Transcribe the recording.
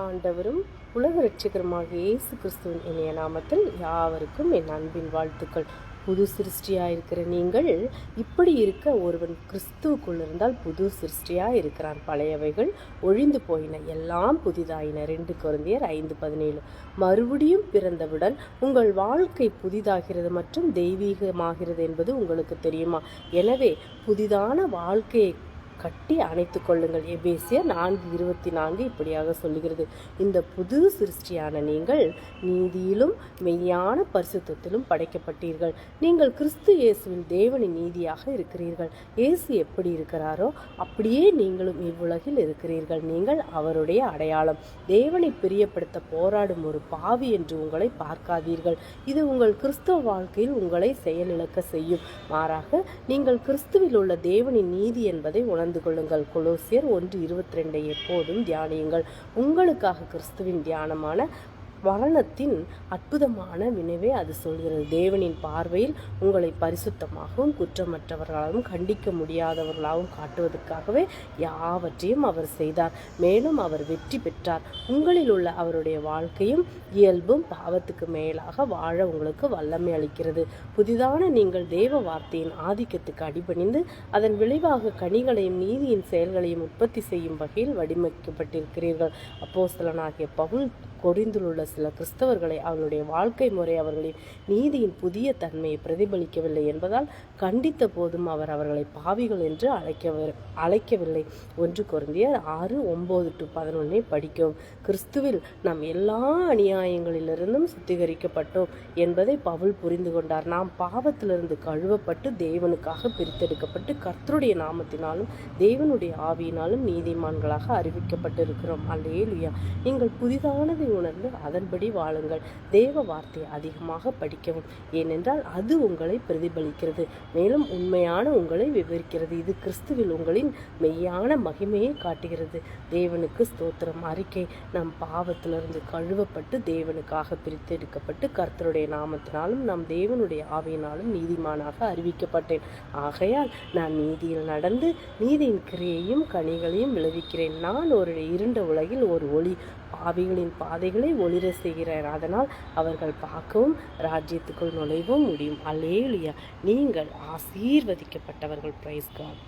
ஆண்டவரும் உலக இரட்சகருமாகிய இயேசு கிறிஸ்துவின் இனிய நாமத்தில் யாவருக்கும் என் அன்பின் வாழ்த்துக்கள். புது சிருஷ்டியாயிருக்கிற நீங்கள் இப்படி இருக்க, ஒருவன் கிறிஸ்துவுக்குள் இருந்தால் புது சிருஷ்டியாயிருக்கிறான். பழையவைகள் ஒழிந்து போயின, எல்லாம் புதிதாயின. 2 கொரிந்தியர் 5:17. மறுபடியும் பிறந்தவுடன் உங்கள் வாழ்க்கை புதிதாகிறது மற்றும் தெய்வீகமாகிறது என்பது உங்களுக்கு தெரியுமா? எனவே புதிதான வாழ்க்கையை கட்டி அணைத்து கொள்ளுங்கள். எபேசியர் 4:24 இப்படியாக சொல்லுகிறது. இந்த புது சிருஷ்டியான நீங்கள் நீதியிலும் மெய்யான பரிசுத்தத்திலும் படைக்கப்பட்டீர்கள். நீங்கள் கிறிஸ்து இயேசுவின் தேவனின் நீதியாக இருக்கிறீர்கள். இயேசு எப்படி இருக்கிறாரோ அப்படியே நீங்களும் இவ்வுலகில் இருக்கிறீர்கள். நீங்கள் அவருடைய அடையாளம். தேவனை பிரியப்படுத்த போராடும் ஒரு பாவி என்று உங்களை பார்க்காதீர்கள். இது உங்கள் கிறிஸ்தவ வாழ்க்கையில் உங்களை செயலிழக்க செய்யும். மாறாக நீங்கள் கிறிஸ்துவில் உள்ள தேவனின் நீதி என்பதை உணர்ந்து கொள்ளுங்கள். கொலோசியர் 1:22 எப்போதும் தியானியுங்கள். உங்களுக்காக கிறிஸ்துவின் தியானமான மரணத்தின் அற்புதமான வினைவே அது சொல்கிறது. தேவனின் பார்வையில் உங்களை பரிசுத்தமாகவும் குற்றமற்றவர்களாகவும் கண்டிக்க முடியாதவர்களாகவும் காட்டுவதற்காகவே யாவற்றையும் அவர் செய்தார். மேலும் அவர் வெற்றி பெற்றார். உங்களில் உள்ள அவருடைய வாழ்க்கையும் இயல்பும் பாவத்துக்கு மேலாக வாழ உங்களுக்கு வல்லமை அளிக்கிறது. புதிதான நீங்கள் தேவ வார்த்தையின் ஆதிக்கத்துக்கு அடிபணிந்து அதன் விளைவாக கனிகளையும் நீதியின் செயல்களையும் உற்பத்தி செய்யும் வகையில் வடிவமைக்கப்பட்டிருக்கிறீர்கள். அப்போஸ்தலனாகிய பவுல் கொரிந்தில் உள்ள சில கிறிஸ்தவர்களை அவர்களுடைய வாழ்க்கை முறை அவர்களின் நீதியின் புதிய தன்மையை பிரதிபலிக்கவில்லை என்பதால் கண்டித்த போதும் அவர் அவர்களை பாவிகள் என்று அழைக்கவில்லை. 1 கொரிந்தியர் 6:9-11 படிக்கவும். கிறிஸ்துவில் நாம் எல்லா அநியாயங்களிலிருந்தும் சுத்திகரிக்கப்பட்டோம் என்பதை பவுல் புரிந்து கொண்டார். நாம் பாவத்திலிருந்து கழுவப்பட்டு தேவனுக்காக பிரித்தெடுக்கப்பட்டு கர்த்தருடைய நாமத்தினாலும் தேவனுடைய ஆவியினாலும் நீதிமான்களாக அறிவிக்கப்பட்டிருக்கிறோம். அல்லேலூயா. நீங்கள் புதிதானதை உணர்ந்து அதன்படி வாழுங்கள். தேவ வார்த்தையை அதிகமாக படிக்கவும், ஏனென்றால் அது உங்களை பிரதிபலிக்கிறது, மேலும் உண்மையான உங்களை விவரிக்கிறது. இது கிறிஸ்துவில் உங்களின் மெய்யான மகிமையை காட்டுகிறது. தேவனுக்கு ஸ்தோத்திரம். அறிக்கை: நம் பாவத்திலிருந்து கழுவப்பட்டு தேவனுக்காக பிரித்தெடுக்கப்பட்டு கர்த்தருடைய நாமத்தினாலும் நம் தேவனுடைய ஆவியினாலும் நீதிமானாக அறிவிக்கப்பட்டேன். ஆகையால் நான் நீதியில் நடந்து நீதியின் கிரியையும் கனிகளையும் விளைவிக்கிறேன். நான் ஒரு இருண்ட உலகில் ஒரு ஒளி, பாவிகளின் பாதைகளை ஒளிர செய்கிறார். அதனால் அவர்கள் பார்க்கவும் ராஜ்யத்துக்குள் நுழைவும் முடியும். அல்லேலூயா. நீங்கள் ஆசீர்வதிக்கப்பட்டவர்கள். Price God.